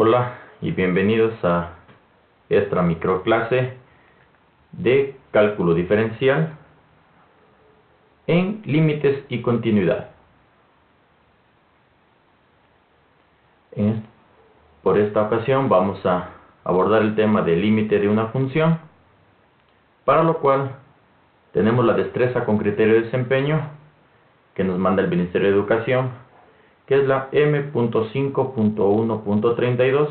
Hola y bienvenidos a esta microclase de cálculo diferencial en límites y continuidad. Por esta ocasión vamos a abordar el tema del límite de una función, para lo cual tenemos la destreza con criterio de desempeño que nos manda el Ministerio de Educación, que es la M.5.1.32,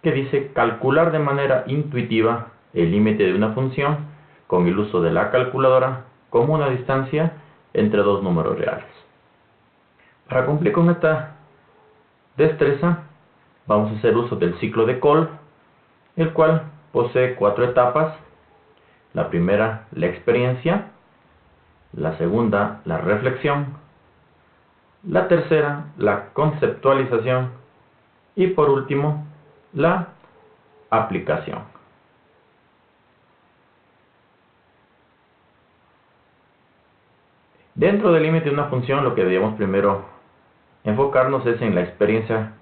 que dice calcular de manera intuitiva el límite de una función con el uso de la calculadora como una distancia entre dos números reales. Para cumplir con esta destreza, vamos a hacer uso del ciclo de Kolb, el cual posee 4 etapas. La primera, la experiencia; la segunda, la reflexión; la tercera, la conceptualización; y por último, la aplicación. Dentro del límite de una función, lo que debemos primero enfocarnos es en la experiencia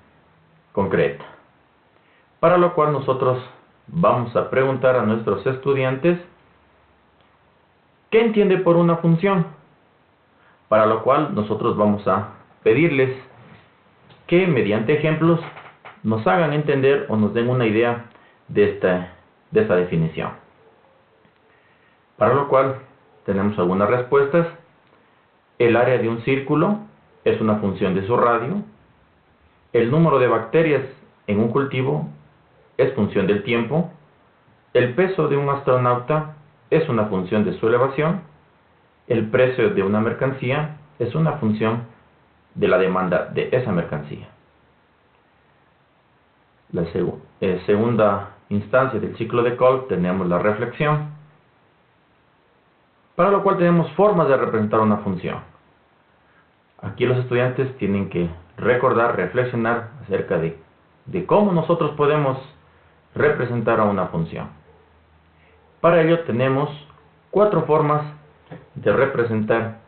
concreta, para lo cual nosotros vamos a preguntar a nuestros estudiantes ¿qué entiende por una función? Para lo cual nosotros vamos a pedirles que mediante ejemplos nos hagan entender o nos den una idea de esta definición. Para lo cual tenemos algunas respuestas. El área de un círculo es una función de su radio. El número de bacterias en un cultivo es función del tiempo. El peso de un astronauta es una función de su elevación. El precio de una mercancía es una función de la demanda de esa mercancía. La segunda instancia del ciclo de Kolb tenemos la reflexión, para lo cual tenemos formas de representar una función. Aquí los estudiantes tienen que recordar, reflexionar acerca de cómo nosotros podemos representar a una función. Para ello tenemos 4 formas de representar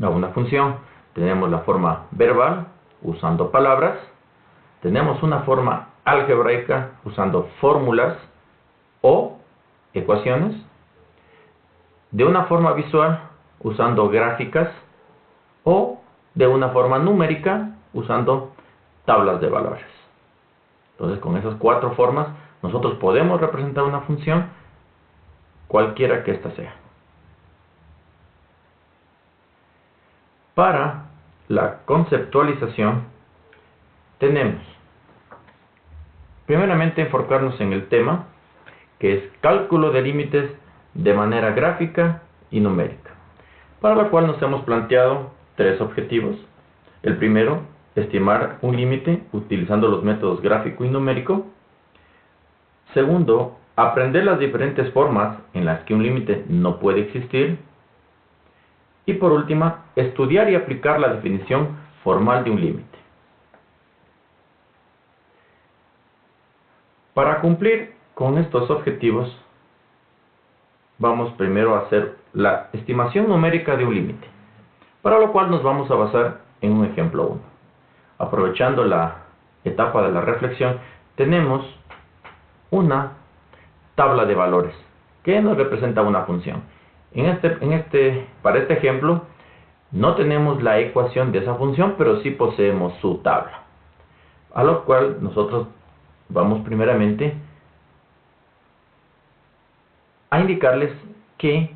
a una función. Tenemos la forma verbal, usando palabras. Tenemos una forma algebraica, usando fórmulas o ecuaciones. De una forma visual, usando gráficas. O de una forma numérica, usando tablas de valores. Entonces, con esas 4 formas, nosotros podemos representar una función, cualquiera que ésta sea. Para la conceptualización, tenemos primeramente enfocarnos en el tema, que es cálculo de límites de manera gráfica y numérica, para lo cual nos hemos planteado 3 objetivos. El primero, estimar un límite utilizando los métodos gráfico y numérico. Segundo, aprender las diferentes formas en las que un límite no puede existir. Y por último, estudiar y aplicar la definición formal de un límite. Para cumplir con estos objetivos, vamos primero a hacer la estimación numérica de un límite, para lo cual nos vamos a basar en un ejemplo 1. Aprovechando la etapa de la reflexión, tenemos una tabla de valores que nos representa una función. Para este ejemplo, no tenemos la ecuación de esa función, pero sí poseemos su tabla. A lo cual nosotros vamos primeramente a indicarles que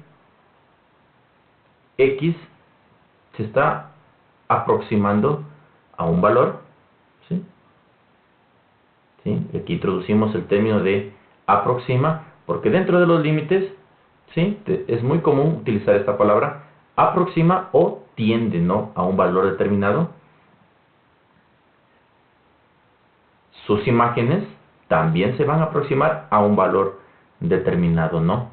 x se está aproximando a un valor, ¿sí? Aquí introducimos el término de aproxima, porque dentro de los límites, ¿sí?, es muy común utilizar esta palabra, aproxima o tiende, ¿no?, a un valor determinado. Sus imágenes también se van a aproximar a un valor determinado, ¿no?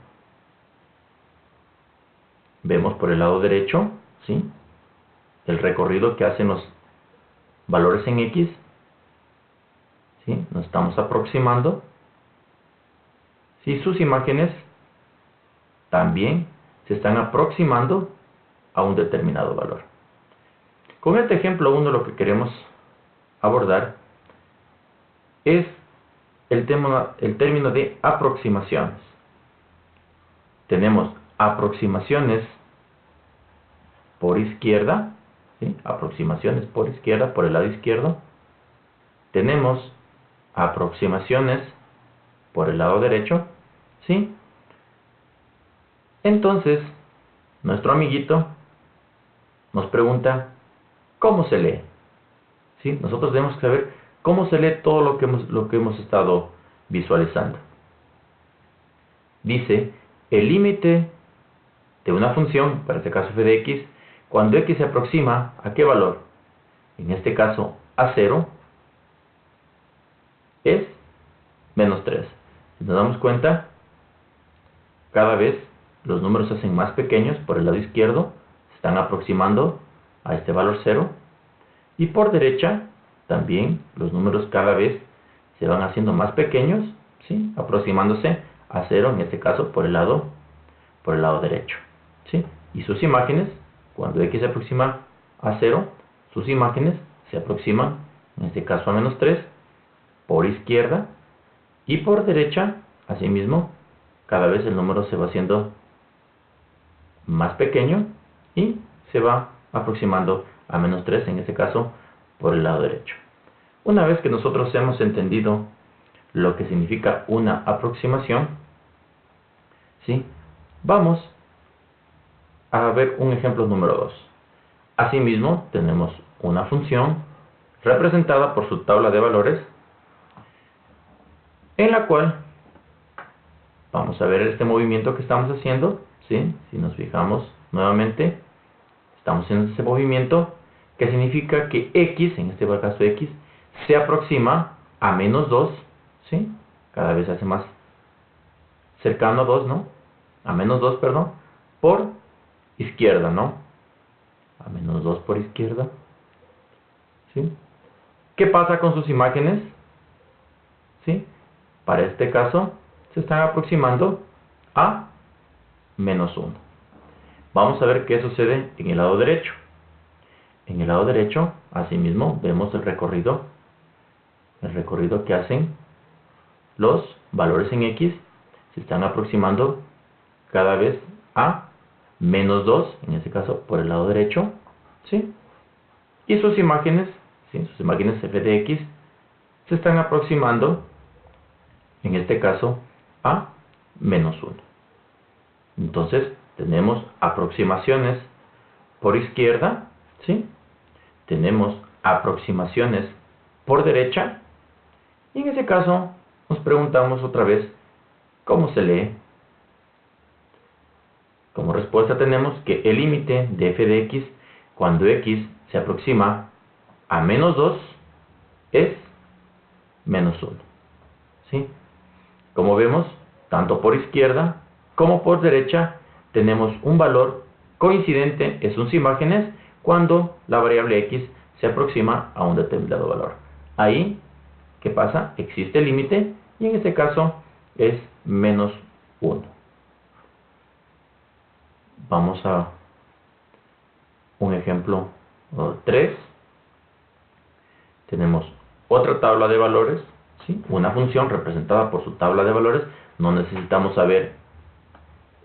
Vemos por el lado derecho, ¿sí?, el recorrido que hacen los valores en X, ¿sí?, nos estamos aproximando. Sí, sus imágenes también se están aproximando a un determinado valor. Con este ejemplo 1 lo que queremos abordar es el término de aproximaciones. Tenemos aproximaciones por izquierda, ¿sí? Aproximaciones por izquierda, por el lado izquierdo. Tenemos aproximaciones por el lado derecho, ¿sí? Entonces, nuestro amiguito nos pregunta, ¿cómo se lee? ¿Sí? Nosotros debemos saber cómo se lee todo lo que hemos estado visualizando. Dice, el límite de una función, para este caso f de x, cuando x se aproxima, ¿a qué valor? En este caso, a 0, es menos 3. Si nos damos cuenta, cada vez los números se hacen más pequeños por el lado izquierdo, se están aproximando a este valor 0, y por derecha también los números cada vez se van haciendo más pequeños, ¿sí? Aproximándose a 0, en este caso por el lado derecho, ¿sí? Y sus imágenes, cuando x se aproxima a 0, sus imágenes se aproximan, en este caso a menos 3, por izquierda, y por derecha, asimismo, cada vez el número se va haciendo más pequeño y se va aproximando a menos 3, en este caso por el lado derecho. Una vez que nosotros hemos entendido lo que significa una aproximación, ¿sí? Vamos a ver un ejemplo número 2. Asimismo, tenemos una función representada por su tabla de valores, en la cual vamos a ver este movimiento que estamos haciendo, ¿sí? Si nos fijamos nuevamente, estamos haciendo este movimiento que significa que x, en este caso x, se aproxima a menos 2, ¿sí? Cada vez se hace más cercano a 2, ¿no? A menos 2, perdón, por izquierda, ¿no? A menos 2 por izquierda, ¿sí? ¿Qué pasa con sus imágenes? ¿Sí? Para este caso, se están aproximando a menos 1. Vamos a ver qué sucede en el lado derecho. En el lado derecho, asimismo, vemos el recorrido que hacen los valores en x, se están aproximando cada vez a menos 2, en este caso por el lado derecho, ¿sí? Y sus imágenes, ¿sí? Sus imágenes f de x, se están aproximando, en este caso, a menos 1. Entonces, tenemos aproximaciones por izquierda, ¿sí? Tenemos aproximaciones por derecha, y en ese caso nos preguntamos otra vez, ¿cómo se lee? Como respuesta tenemos que el límite de f de x, cuando x se aproxima a menos 2, es menos 1, ¿sí? Como vemos, tanto por izquierda como por derecha tenemos un valor coincidente en sus imágenes cuando la variable x se aproxima a un determinado valor. Ahí, ¿qué pasa? Existe el límite y en este caso es menos 1. Vamos a un ejemplo 3. Tenemos otra tabla de valores, ¿sí? Una función representada por su tabla de valores. No necesitamos saber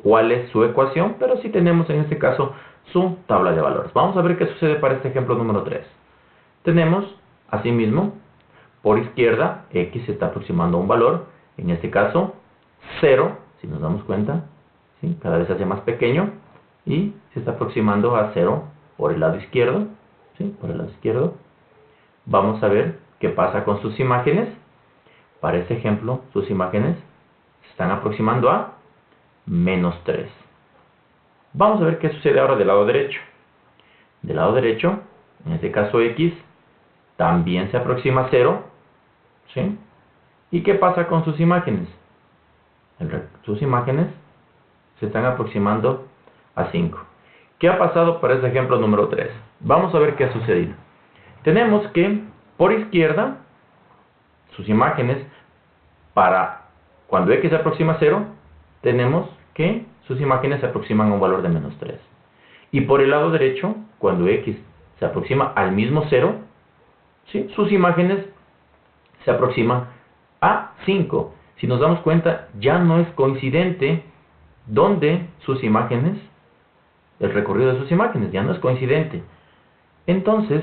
cuál es su ecuación, pero sí tenemos en este caso su tabla de valores. Vamos a ver qué sucede para este ejemplo número 3. Tenemos, asimismo, por izquierda, x se está aproximando a un valor, en este caso 0, si nos damos cuenta, ¿sí? Cada vez se hace más pequeño y se está aproximando a 0 por el lado izquierdo, ¿sí? Por el lado izquierdo. Vamos a ver qué pasa con sus imágenes. Para este ejemplo, sus imágenes se están aproximando a menos 3. Vamos a ver qué sucede ahora del lado derecho. Del lado derecho, en este caso x, también se aproxima a 0, ¿sí? ¿Y qué pasa con sus imágenes? Sus imágenes se están aproximando a 5. ¿Qué ha pasado para este ejemplo número 3? Vamos a ver qué ha sucedido. Tenemos que, por izquierda, sus imágenes, para cuando x se aproxima a 0, tenemos que sus imágenes se aproximan a un valor de menos 3. Y por el lado derecho, cuando x se aproxima al mismo 0, ¿sí? Sus imágenes se aproximan a 5. Si nos damos cuenta, ya no es coincidente donde sus imágenes, el recorrido de sus imágenes, ya no es coincidente. Entonces,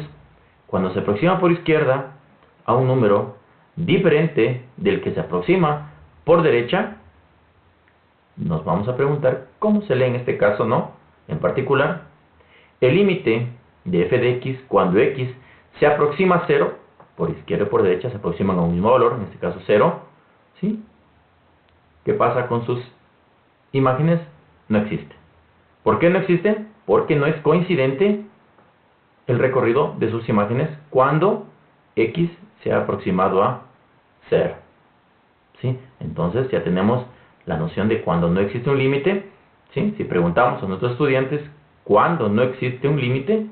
cuando se aproxima por izquierda a un número diferente del que se aproxima por derecha, nos vamos a preguntar cómo se lee en este caso, ¿no? En particular, el límite de f de x cuando x se aproxima a 0, por izquierda y por derecha se aproximan a un mismo valor, en este caso 0, ¿sí? ¿Qué pasa con sus imágenes? No existe. ¿Por qué no existe? Porque no es coincidente el recorrido de sus imágenes cuando x se ha aproximado a 0. ¿Sí? Entonces ya tenemos la noción de cuando no existe un límite. ¿Sí? Si preguntamos a nuestros estudiantes cuándo no existe un límite,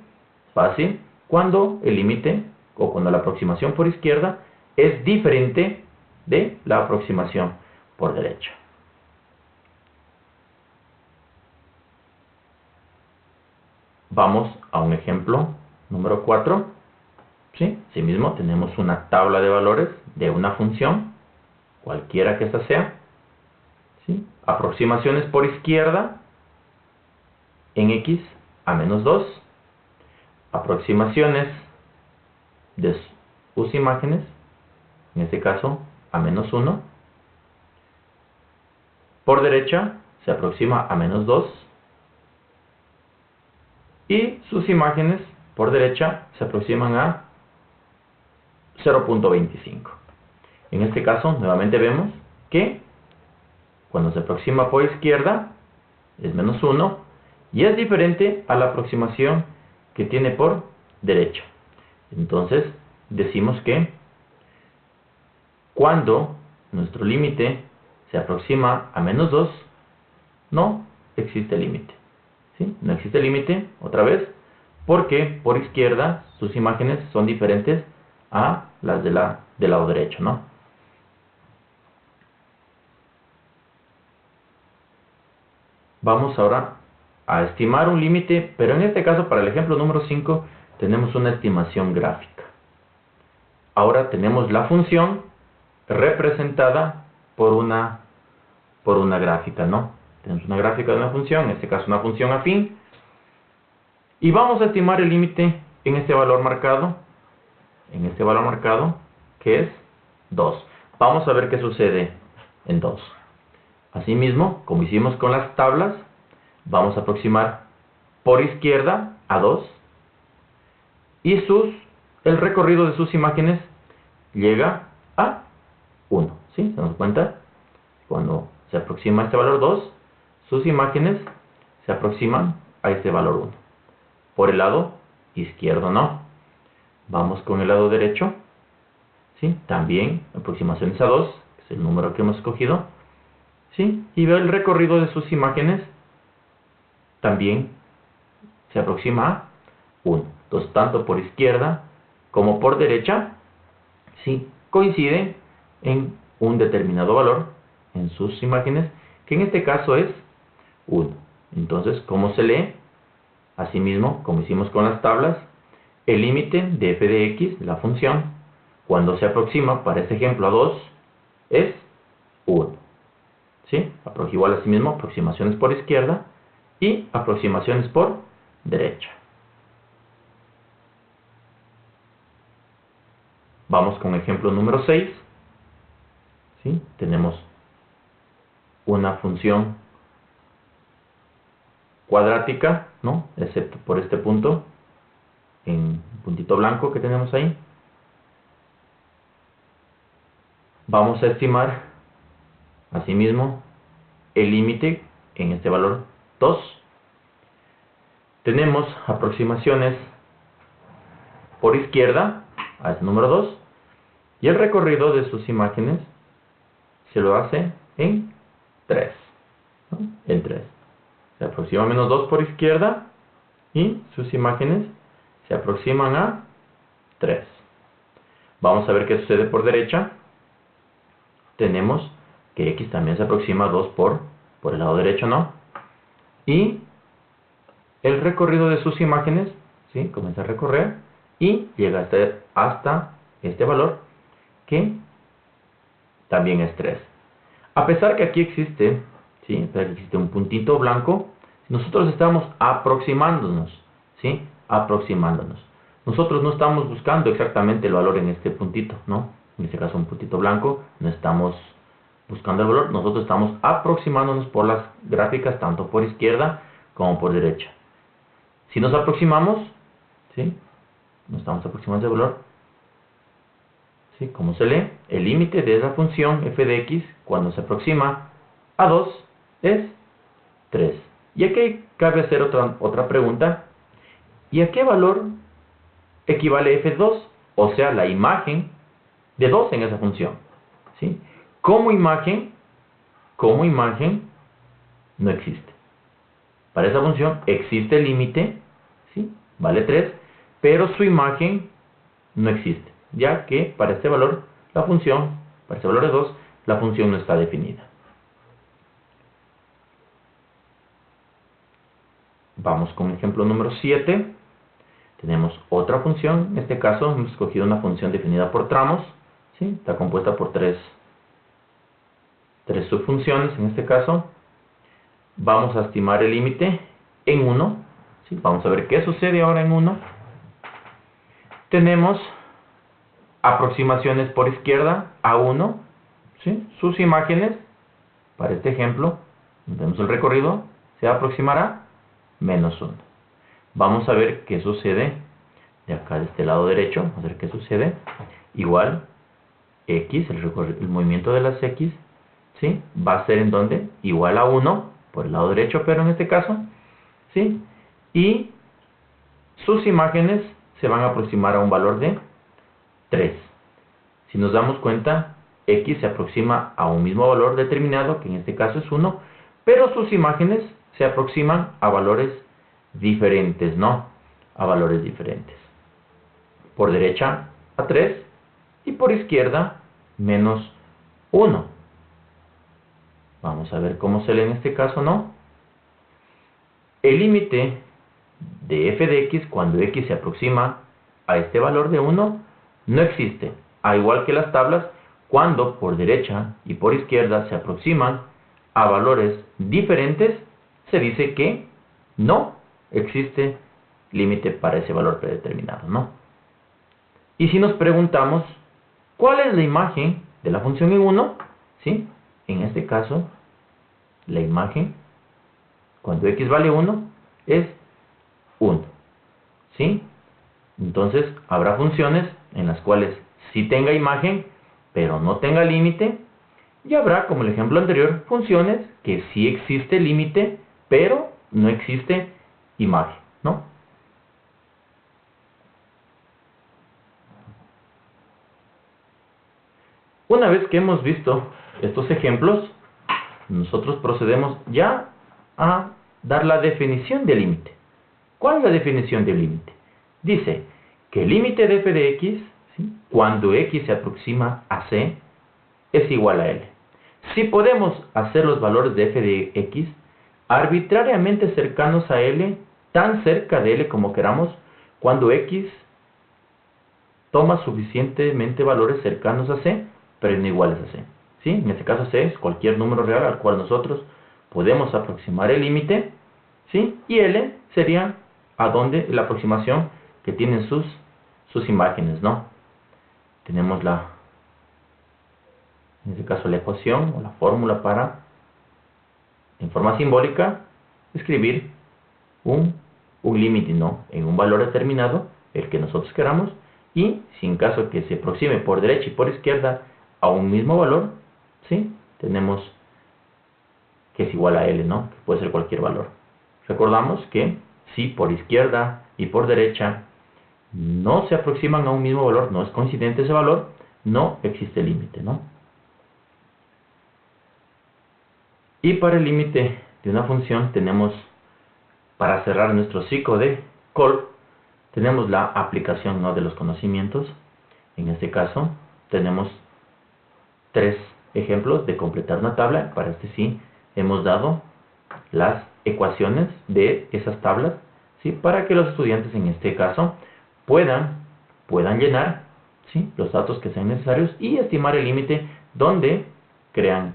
fácil, cuando el límite o cuando la aproximación por izquierda es diferente de la aproximación por derecha. Vamos a un ejemplo número 4. ¿Sí? Asimismo, tenemos una tabla de valores de una función, cualquiera que ésta sea. ¿Sí? Aproximaciones por izquierda en x a menos 2. Aproximaciones de sus imágenes, en este caso a menos 1. Por derecha se aproxima a menos 2. Y sus imágenes por derecha se aproximan a 0.25. En este caso, nuevamente vemos que cuando se aproxima por izquierda es menos 1 y es diferente a la aproximación que tiene por derecha. Entonces, decimos que cuando nuestro límite se aproxima a menos 2, no existe límite. ¿Sí? No existe límite, otra vez, porque por izquierda sus imágenes son diferentes a las del lado derecho, ¿no? Vamos ahora a estimar un límite, pero en este caso, para el ejemplo número 5, tenemos una estimación gráfica. Ahora tenemos la función representada por una gráfica, ¿no? Tenemos una gráfica de una función, en este caso una función afín, y vamos a estimar el límite en este valor marcado, que es 2. Vamos a ver qué sucede en 2. Asimismo, como hicimos con las tablas, vamos a aproximar por izquierda a 2 y el recorrido de sus imágenes llega a 1. ¿Sí? ¿Se dan cuenta? Cuando se aproxima a este valor 2, sus imágenes se aproximan a este valor 1. Por el lado izquierdo no. Vamos con el lado derecho. ¿Sí? También aproximaciones a 2, que es el número que hemos escogido. ¿Sí? Y veo el recorrido de sus imágenes también se aproxima a 1. Entonces, tanto por izquierda como por derecha, ¿sí? Coinciden en un determinado valor en sus imágenes, que en este caso es 1. Entonces, ¿cómo se lee? Asimismo, como hicimos con las tablas, el límite de f de x, la función, cuando se aproxima, para este ejemplo, a 2, es 1. ¿Sí? Igual asimismo, aproximaciones por izquierda y aproximaciones por derecha. Vamos con ejemplo número 6. ¿Sí? Tenemos una función cuadrática, ¿no? Excepto por este punto, en puntito blanco que tenemos ahí. Vamos a estimar, asimismo, el límite en este valor 2. Tenemos aproximaciones por izquierda a ese número 2 y el recorrido de sus imágenes se lo hace en 3. ¿No? En 3. Se aproxima a menos 2 por izquierda y sus imágenes se aproximan a 3. Vamos a ver qué sucede por derecha. Tenemos que x también se aproxima a 2 por el lado derecho, ¿no? Y el recorrido de sus imágenes, ¿sí? Comienza a recorrer y llega hasta este valor, que también es 3. A pesar que aquí existe, ¿sí? A pesar que existe un puntito blanco, nosotros estamos aproximándonos, ¿sí? Aproximándonos. Nosotros no estamos buscando exactamente el valor en este puntito, ¿no? En este caso un puntito blanco, no estamos buscando el valor, nosotros estamos aproximándonos por las gráficas, tanto por izquierda como por derecha. Si nos aproximamos, ¿sí? Nos estamos aproximando al valor, ¿sí? Como se lee, el límite de esa función f de x cuando se aproxima a 2 es 3. Y aquí cabe hacer otra pregunta. ¿Y a qué valor equivale f2? O sea, la imagen de 2 en esa función, ¿sí? Como imagen no existe. Para esa función existe el límite, ¿sí? Vale 3, pero su imagen no existe, ya que para este valor, para este valor de 2, la función no está definida. Vamos con el ejemplo número 7. Tenemos otra función. En este caso hemos escogido una función definida por tramos, ¿sí? Está compuesta por tres subfunciones. En este caso vamos a estimar el límite en 1, ¿sí? Vamos a ver qué sucede ahora en 1. Tenemos aproximaciones por izquierda a 1, ¿sí? Sus imágenes, para este ejemplo, vemos el recorrido, se aproximará menos 1. Vamos a ver qué sucede de acá de este lado derecho. Vamos a ver qué sucede. Igual, x, el movimiento de las x, ¿sí? Va a ser en donde igual a 1 por el lado derecho, pero en este caso, ¿sí? Y sus imágenes se van a aproximar a un valor de 3. Si nos damos cuenta, x se aproxima a un mismo valor determinado, que en este caso es 1, pero sus imágenes se aproximan a valores diferentes, ¿no? A valores diferentes. Por derecha a 3 y por izquierda menos 1. Vamos a ver cómo se lee en este caso, ¿no? El límite de f de x cuando x se aproxima a este valor de 1 no existe. Al igual que las tablas, cuando por derecha y por izquierda se aproximan a valores diferentes, se dice que no existe límite para ese valor predeterminado, ¿no? Y si nos preguntamos, ¿cuál es la imagen de la función en 1? ¿Sí? En este caso, la imagen, cuando x vale 1, es 1. ¿Sí? Entonces, habrá funciones en las cuales sí tenga imagen, pero no tenga límite. Y habrá, como el ejemplo anterior, funciones que sí existe límite, pero no existe imagen, ¿no? Una vez que hemos visto estos ejemplos, nosotros procedemos ya a dar la definición del límite. ¿Cuál es la definición del límite? Dice que el límite de f de x, ¿sí? Cuando x se aproxima a c, es igual a L. Si podemos hacer los valores de f de x arbitrariamente cercanos a L, tan cerca de L como queramos, cuando x toma suficientemente valores cercanos a c, pero no iguales a c. ¿Sí? En este caso c es cualquier número real al cual nosotros podemos aproximar el límite, ¿sí? Y L sería a donde la aproximación que tienen sus imágenes, ¿no? Tenemos en este caso la ecuación o la fórmula para, en forma simbólica, escribir un límite, ¿no? En un valor determinado, el que nosotros queramos, y si en caso que se aproxime por derecha y por izquierda a un mismo valor, ¿sí? Tenemos que es igual a L, ¿no? Que puede ser cualquier valor. Recordamos que si por izquierda y por derecha no se aproximan a un mismo valor, no es coincidente ese valor, no existe límite, ¿no? Y para el límite de una función tenemos, para cerrar nuestro ciclo de Kolb, tenemos la aplicación, ¿no? De los conocimientos. En este caso tenemos 3 ejemplos de completar una tabla. Para este sí hemos dado las ecuaciones de esas tablas, ¿sí? Para que los estudiantes en este caso puedan llenar, ¿sí?, los datos que sean necesarios y estimar el límite donde crean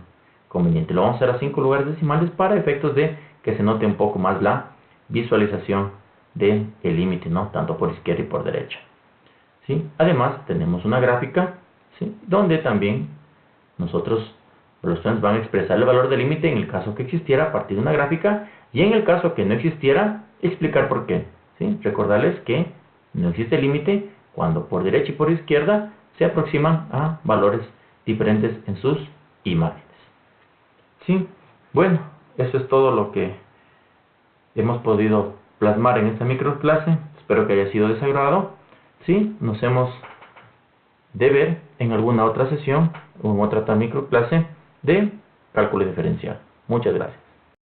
conveniente. Lo vamos a hacer a 5 lugares decimales para efectos de que se note un poco más la visualización del límite, ¿no?, tanto por izquierda y por derecha, ¿sí? Además, tenemos una gráfica, ¿sí?, donde también nosotros, los estudiantes van a expresar el valor del límite en el caso que existiera a partir de una gráfica, y en el caso que no existiera, explicar por qué, ¿sí? Recordarles que no existe límite cuando por derecha y por izquierda se aproximan a valores diferentes en sus imágenes. ¿Sí? Bueno, eso es todo lo que hemos podido plasmar en esta microclase. Espero que haya sido de su agrado. ¿Sí? Nos hemos de ver en alguna otra sesión o en otra microclase de cálculo diferencial. Muchas gracias.